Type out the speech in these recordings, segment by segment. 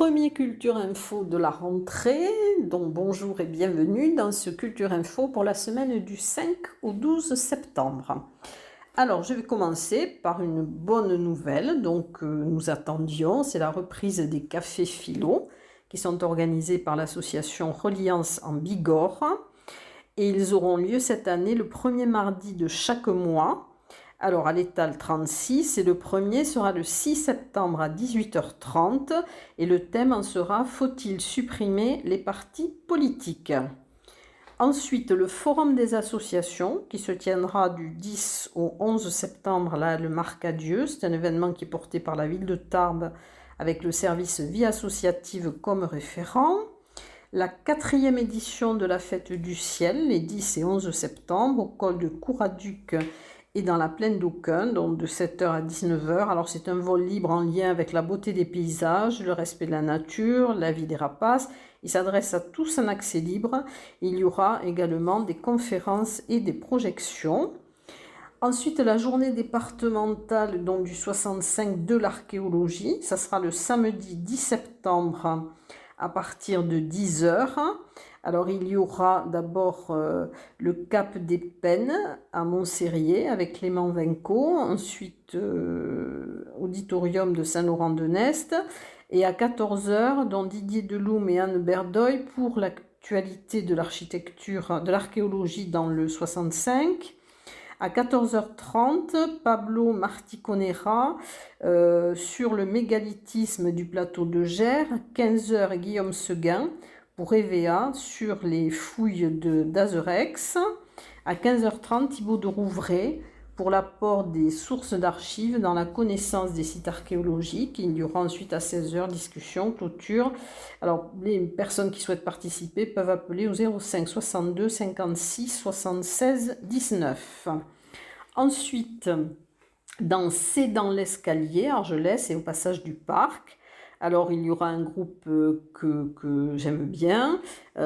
premier Culture Info de la rentrée, donc bonjour et bienvenue dans ce Culture Info pour la semaine du 5 au 12 septembre. Alors je vais commencer par une bonne nouvelle, nous attendions, c'est la reprise des cafés philo qui sont organisés par l'association Reliance en Bigorre et ils auront lieu cette année le premier mardi de chaque mois. Alors à l'étal 36 et le premier sera le 6 septembre à 18h30 et le thème en sera « Faut-il supprimer les partis politiques ?» Ensuite, le forum des associations qui se tiendra du 10 au 11 septembre là, le Marcadieu. C'est un événement qui est porté par la ville de Tarbes avec le service vie associative comme référent. La 4e édition de la Fête du Ciel, les 10 et 11 septembre, au col de Couraduc et dans la plaine d'Aucun, donc de 7h à 19h. Alors c'est un vol libre en lien avec la beauté des paysages, le respect de la nature, la vie des rapaces. Il s'adresse à tous en accès libre. Il y aura également des conférences et des projections. Ensuite, la journée départementale donc, du 65 de l'archéologie. Ça sera le samedi 10 septembre à partir de 10h. Alors, il y aura d'abord le Cap des Pennes à Montserrier avec Clément Vinco, ensuite Auditorium de Saint-Laurent-de-Nest, et à 14h, dont Didier Deloum et Anne Berdoy pour l'actualité de l'architecture, de l'archéologie dans le 65. À 14h30, Pablo Marticonera sur le mégalithisme du plateau de Gers. 15h, Guillaume Seguin pour EVA sur les fouilles d'Azerex. À 15h30, Thibaut de Rouvray pour l'apport des sources d'archives dans la connaissance des sites archéologiques. Il y aura ensuite à 16h discussion, clôture. Alors, les personnes qui souhaitent participer peuvent appeler au 05 62 56 76 19. Ensuite, C'est dans l'escalier, Argelès et au passage du parc. Alors, il y aura un groupe que j'aime bien,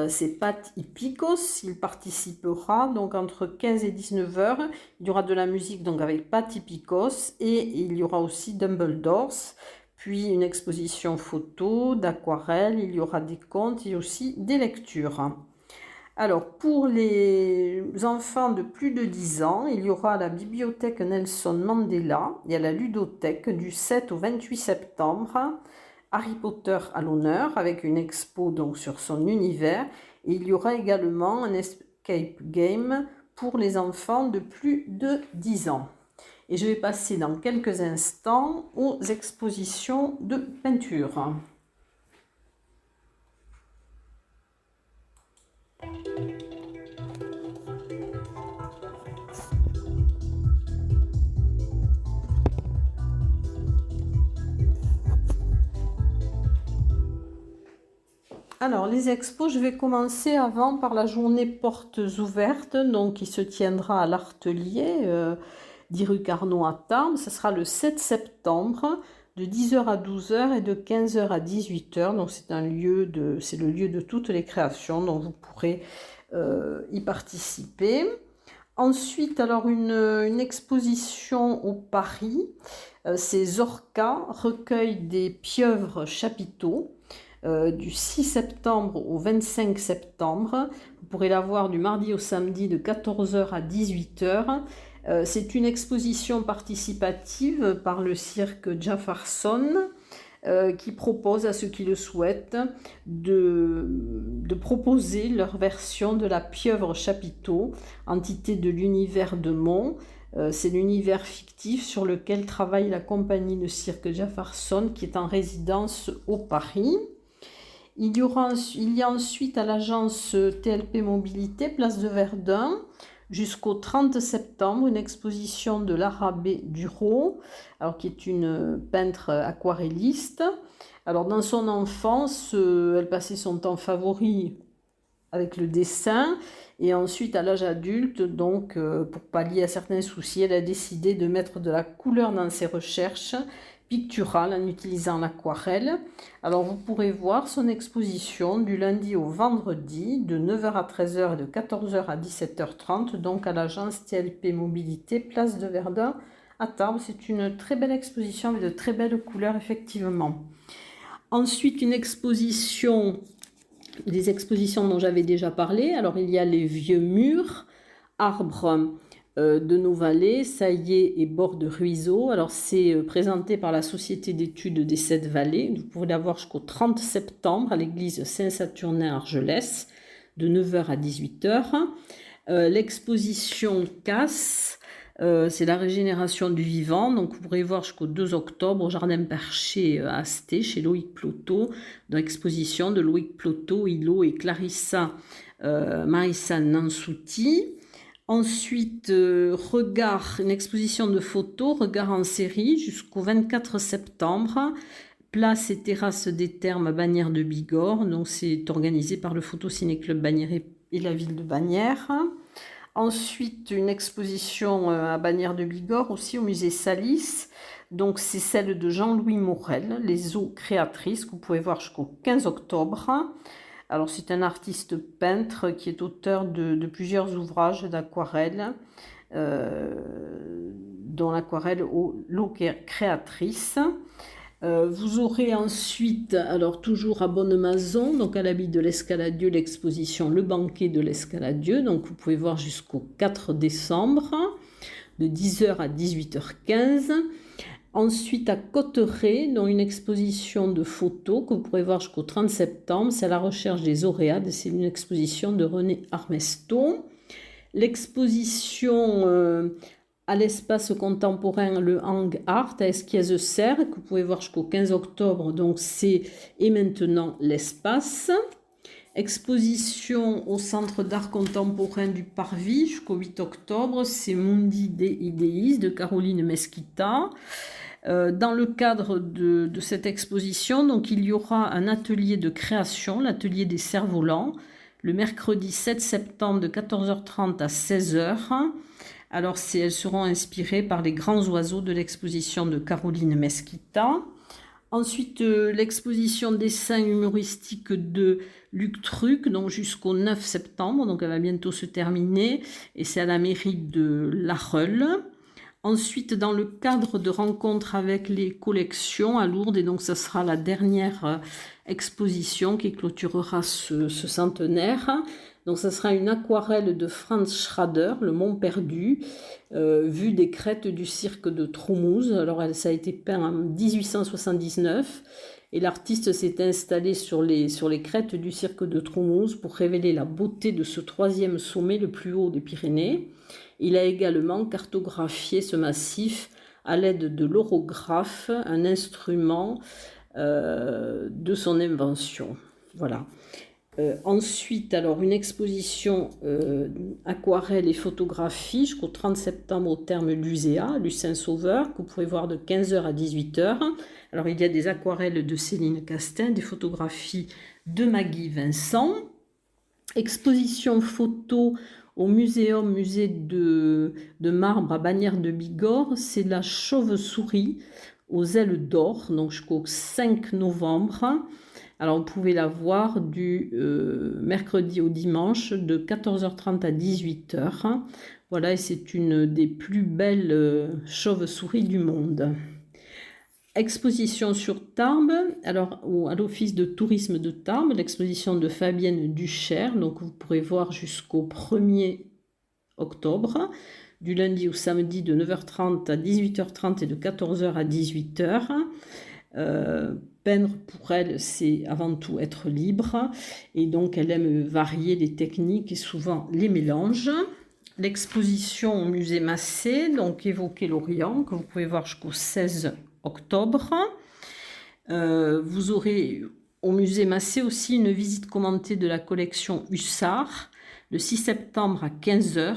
c'est Pat Hippicos, il participera donc entre 15 et 19h. Il y aura de la musique donc avec Pat Hippicos et il y aura aussi Dumbledores, puis une exposition photo, d'aquarelle, il y aura des contes et aussi des lectures. Alors, pour les enfants de plus de 10 ans, il y aura à la bibliothèque Nelson Mandela et à la ludothèque du 7 au 28 septembre. Harry Potter à l'honneur avec une expo donc sur son univers. Et il y aura également un escape game pour les enfants de plus de 10 ans. Et je vais passer dans quelques instants aux expositions de peinture. Alors, les expos, je vais commencer avant par la journée portes ouvertes, donc qui se tiendra à l'Artelier, 10 rue Carnot à Tarbes. Ce sera le 7 septembre, de 10h à 12h et de 15h à 18h. Donc, c'est le lieu de toutes les créations, donc vous pourrez y participer. Ensuite, alors une exposition au Paris, c'est Zorka, recueil des pieuvres chapiteaux. Du 6 septembre au 25 septembre. Vous pourrez la voir du mardi au samedi de 14h à 18h. C'est une exposition participative par le cirque Jaffarson qui propose à ceux qui le souhaitent de proposer leur version de la pieuvre chapiteau, entité de l'univers de Mont. C'est l'univers fictif sur lequel travaille la compagnie de cirque Jaffarson qui est en résidence au Paris. Il y a ensuite à l'agence TLP Mobilité, place de Verdun, jusqu'au 30 septembre, une exposition de Lara B. Duro, alors, qui est une peintre aquarelliste. Alors, dans son enfance, elle passait son temps favori avec le dessin. Et ensuite, à l'âge adulte, donc, pour pallier à certains soucis, elle a décidé de mettre de la couleur dans ses recherches picturale en utilisant l'aquarelle. Alors vous pourrez voir son exposition du lundi au vendredi de 9h à 13h et de 14h à 17h30 donc à l'agence TLP Mobilité, place de Verdun à Tarbes. C'est une très belle exposition avec de très belles couleurs effectivement. Ensuite, une exposition, des expositions dont j'avais déjà parlé. Alors, il y a les vieux murs, arbres de nos vallées, saillés et bords de ruisseaux. Alors, c'est présenté par la Société d'études des 7 vallées. Vous pourrez la voir jusqu'au 30 septembre à l'église Saint-Saturnin à Argelès, de 9 h à 18 h. L'exposition Casse, c'est la régénération du vivant. Donc, vous pourrez voir jusqu'au 2 octobre au Jardin Perché à Asté, chez Loïc Plotot, dans l'exposition de Loïc Plotot, Hilo et Clarissa Marissa Nansouti. Ensuite, regard, une exposition de photos, regard en série, jusqu'au 24 septembre. Place et terrasse des Thermes à Bagnères de Bigorre. Donc, c'est organisé par le Photociné Club Bagnères et la ville de Bagnères. Ensuite, une exposition à Bagnères de Bigorre, aussi au musée Salis. Donc, c'est celle de Jean-Louis Morel, Les eaux créatrices, que vous pouvez voir jusqu'au 15 octobre. Alors, c'est un artiste peintre qui est auteur de plusieurs ouvrages d'aquarelle, dont l'aquarelle L'eau créatrice. Vous aurez ensuite, alors toujours à Bonne-Maison, donc à l'abbaye de l'Escaladieu, l'exposition Le banquet de l'Escaladieu. Donc, vous pouvez voir jusqu'au 4 décembre, de 10 h à 18h15. Ensuite, à Cotteret, dans une exposition de photos que vous pourrez voir jusqu'au 30 septembre. C'est à la recherche des Auréades. C'est une exposition de René Armesto. L'exposition à l'espace contemporain, le Hang Art, à Esquiez-Serre, que vous pouvez voir jusqu'au 15 octobre. Donc, c'est Et maintenant l'espace. Exposition au Centre d'art contemporain du Parvis jusqu'au 8 octobre. C'est Mundi de Ideis de Caroline Mesquita. Dans le cadre de cette exposition, donc, il y aura un atelier de création, l'atelier des cerfs-volants, le mercredi 7 septembre de 14h30 à 16h. Alors, elles seront inspirées par les grands oiseaux de l'exposition de Caroline Mesquita. Ensuite, l'exposition dessin humoristique de Luc Truc, donc jusqu'au 9 septembre, donc elle va bientôt se terminer, et c'est à la mairie de La Reule. Ensuite, dans le cadre de rencontres avec les collections à Lourdes, et donc ça sera la dernière exposition qui clôturera ce centenaire. Donc ça sera une aquarelle de Franz Schrader, Le Mont Perdu, vue des crêtes du cirque de Troumouze. Alors ça a été peint en 1879 et l'artiste s'est installé sur les crêtes du cirque de Troumouze pour révéler la beauté de ce 3e sommet le plus haut des Pyrénées. Il a également cartographié ce massif à l'aide de l'orographe, un instrument de son invention. Voilà. Ensuite, alors une exposition aquarelle et photographie jusqu'au 30 septembre au terme Luséa, Lucin Sauveur, que vous pouvez voir de 15 h à 18 h. Alors, il y a des aquarelles de Céline Castin, des photographies de Maggie Vincent. Exposition photo au musée de marbre à Bagnères de Bigorre, c'est la chauve-souris aux ailes d'or, donc jusqu'au 5 novembre. Alors, vous pouvez la voir du mercredi au dimanche de 14h30 à 18 h. Voilà, et c'est une des plus belles chauves-souris du monde. Exposition sur Tarbes, alors à l'office de tourisme de Tarbes, l'exposition de Fabienne Duchère, donc vous pourrez voir jusqu'au 1er octobre, du lundi au samedi de 9h30 à 18h30 et de 14h à 18h. Peindre pour elle, c'est avant tout être libre, et donc elle aime varier les techniques et souvent les mélanges. L'exposition au musée Massé, donc évoquer l'Orient, que vous pouvez voir jusqu'au 16 octobre. Vous aurez au musée Massé aussi une visite commentée de la collection Hussard, le 6 septembre à 15 h.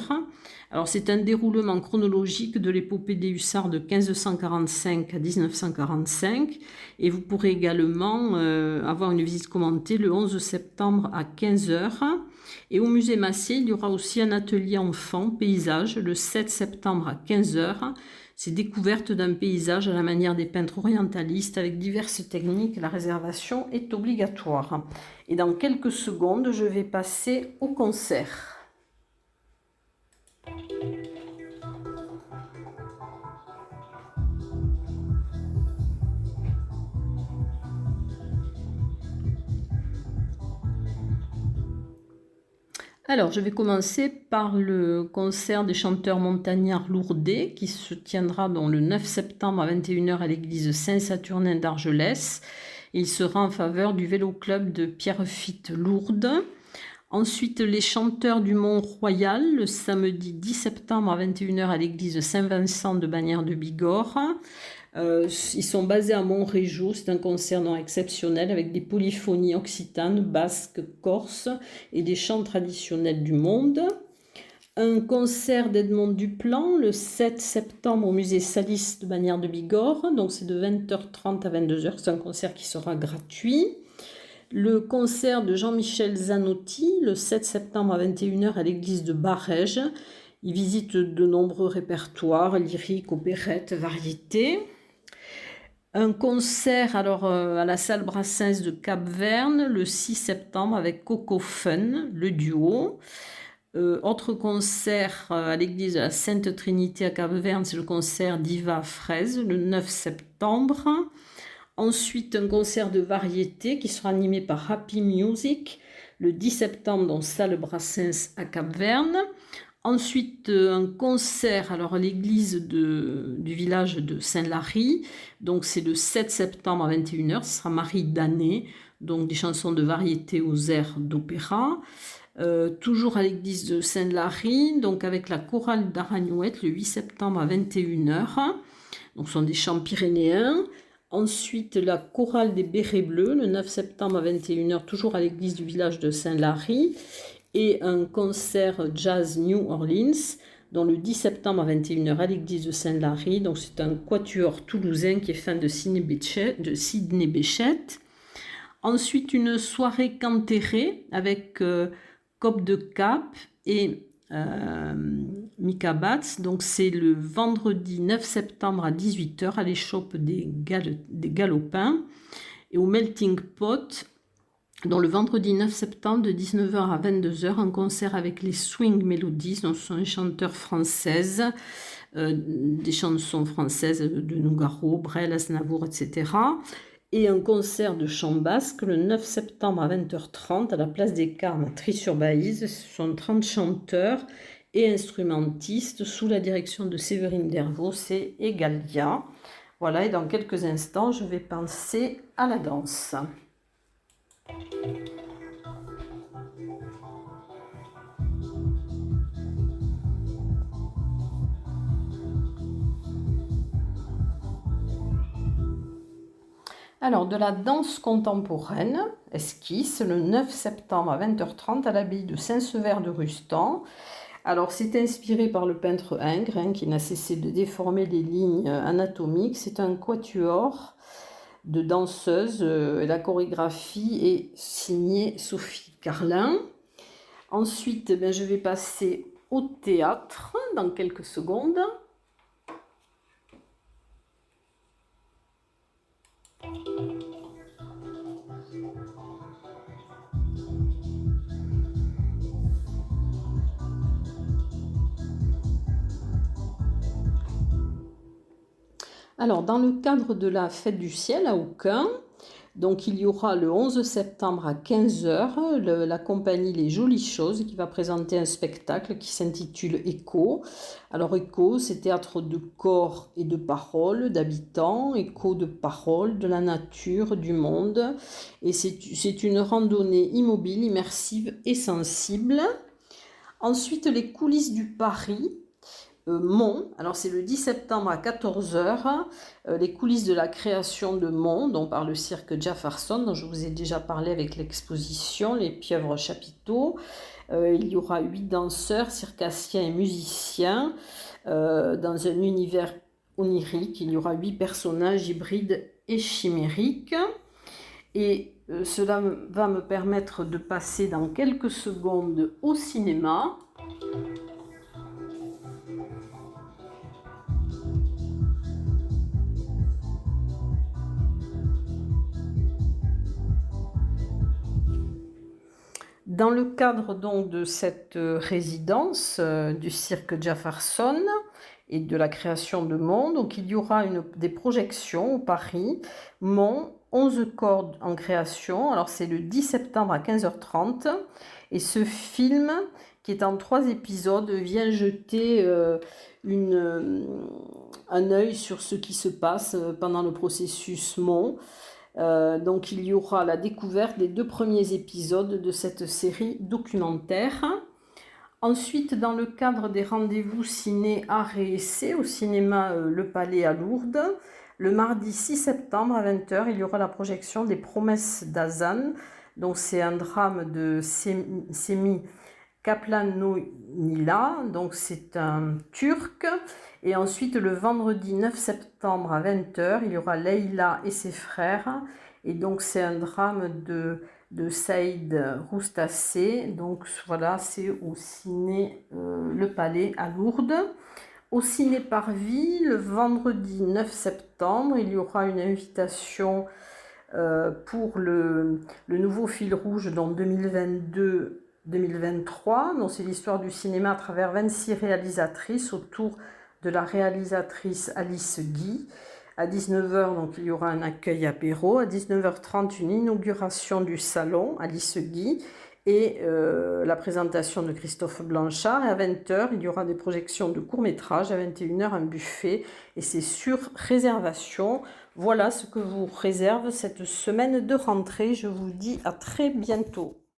Alors, c'est un déroulement chronologique de l'épopée des Hussards de 1545 à 1945. Et vous pourrez également avoir une visite commentée le 11 septembre à 15 h. Et au musée Massé, il y aura aussi un atelier enfant paysage le 7 septembre à 15 h. C'est découverte d'un paysage à la manière des peintres orientalistes avec diverses techniques. La réservation est obligatoire. Et dans quelques secondes, je vais passer au concert. Alors, je vais commencer par le concert des chanteurs montagnards lourdais qui se tiendra donc le 9 septembre à 21 h à l'église Saint-Saturnin d'Argelès. Il sera en faveur du vélo club de Pierrefitte Lourdes. Ensuite, les chanteurs du Mont-Royal, le samedi 10 septembre à 21 h à l'église Saint-Vincent de Bagnères de Bigorre. Ils sont basés à Montrégeau, c'est un concert non exceptionnel avec des polyphonies occitanes, basques, corses et des chants traditionnels du monde. Un concert d'Edmond Duplan le 7 septembre au musée Salis de Bagnères de Bigorre, donc c'est de 20 h 30 à 22 h, c'est un concert qui sera gratuit. Le concert de Jean-Michel Zanotti le 7 septembre à 21 h à l'église de Barèges. Il visite de nombreux répertoires, lyriques, opérettes, variétés. Un concert à la salle Brassens de Cap-Verne le 6 septembre avec Coco Fun, le duo. Autre concert à l'église de la Sainte Trinité à Cap-Verne, c'est le concert Diva Fraise le 9 septembre. Ensuite, un concert de variété qui sera animé par Happy Music le 10 septembre dans salle Brassens à Cap-Verne. Ensuite, un concert à l'église du village de Saint-Lary. Donc, c'est le 7 septembre à 21 h. Ce sera Marie Danet, donc des chansons de variété aux airs d'opéra. Toujours à l'église de Saint-Lary, donc avec la chorale d'Aragnouette le 8 septembre à 21 h. Donc, ce sont des chants pyrénéens. Ensuite, la chorale des Bérets Bleus le 9 septembre à 21 h, toujours à l'église du village de Saint-Lary. Et un concert jazz New Orleans, dans le 10 septembre à 21 h à l'église de Saint-Lary. Donc c'est un quatuor toulousain qui est fan de Sidney Bechet. Ensuite, une soirée cantérée avec Cop de Cap et Mika Batz. Donc c'est le vendredi 9 septembre à 18 h à l'échoppe des Galopins. Et au Melting Pot, dans le vendredi 9 septembre de 19 h à 22 h, un concert avec les Swing Melodies, donc ce sont des chanteurs françaises, des chansons françaises de Nougaro, Brel, Aznavour, etc. Et un concert de chant basque le 9 septembre à 20 h 30 à la place des Carmes à Tri-sur-Baïse. Ce sont 30 chanteurs et instrumentistes sous la direction de Séverine Dervaux et Egalia. Voilà, et dans quelques instants, je vais passer à la danse. Alors, de la danse contemporaine, esquisse, le 9 septembre à 20 h 30 à l'abbaye de Saint-Sever de Rustan. Alors, c'est inspiré par le peintre Ingres, qui n'a cessé de déformer les lignes anatomiques. C'est un quatuor de danseuses et la chorégraphie est signée Sophie Carlin. Ensuite, je vais passer au théâtre dans quelques secondes. Alors, dans le cadre de la Fête du Ciel à Aucun, donc il y aura le 11 septembre à 15 h la compagnie Les Jolies Choses qui va présenter un spectacle qui s'intitule Écho. Alors Écho, c'est théâtre de corps et de parole, d'habitants, écho de parole, de la nature, du monde. Et c'est une randonnée immobile, immersive et sensible. Ensuite, les coulisses du Paris. Mont, alors c'est le 10 septembre à 14 h, les coulisses de la création de Mont, donc par le cirque Jefferson, dont je vous ai déjà parlé avec l'exposition Les Pieuvres Chapiteaux. Il y aura 8 danseurs, circassiens et musiciens dans un univers onirique. Il y aura 8 personnages hybrides et chimériques. Et cela va me permettre de passer dans quelques secondes au cinéma. Dans le cadre donc de cette résidence du cirque Jefferson et de la création de Mont, donc il y aura des projections au Paris, Mont, 11 cordes en création. Alors c'est le 10 septembre à 15h30. Et ce film, qui est en 3 épisodes, vient jeter un œil sur ce qui se passe pendant le processus Mon. Donc il y aura la découverte des 2 premiers épisodes de cette série documentaire. Ensuite, dans le cadre des rendez-vous ciné art et essai au cinéma Le Palais à Lourdes, le mardi 6 septembre à 20h, il y aura la projection des Promesses d'Azan. Donc c'est un drame de Semih Kaplanonila, donc c'est un Turc. Et ensuite, le vendredi 9 septembre à 20h, il y aura Leïla et ses frères. Et donc c'est un drame de Saïd Roustassé. Donc voilà, c'est au ciné Le Palais à Lourdes. Au ciné Parvis, le vendredi 9 septembre, il y aura une invitation pour le nouveau fil rouge dans 2022-2023. Donc c'est l'histoire du cinéma à travers 26 réalisatrices autour de la réalisatrice Alice Guy. À 19h, donc, il y aura un accueil apéro. À 19h30, une inauguration du salon Alice Guy et la présentation de Christophe Blanchard. Et à 20h, il y aura des projections de courts-métrages. À 21h, un buffet. Et c'est sur réservation. Voilà ce que vous réserve cette semaine de rentrée. Je vous dis à très bientôt.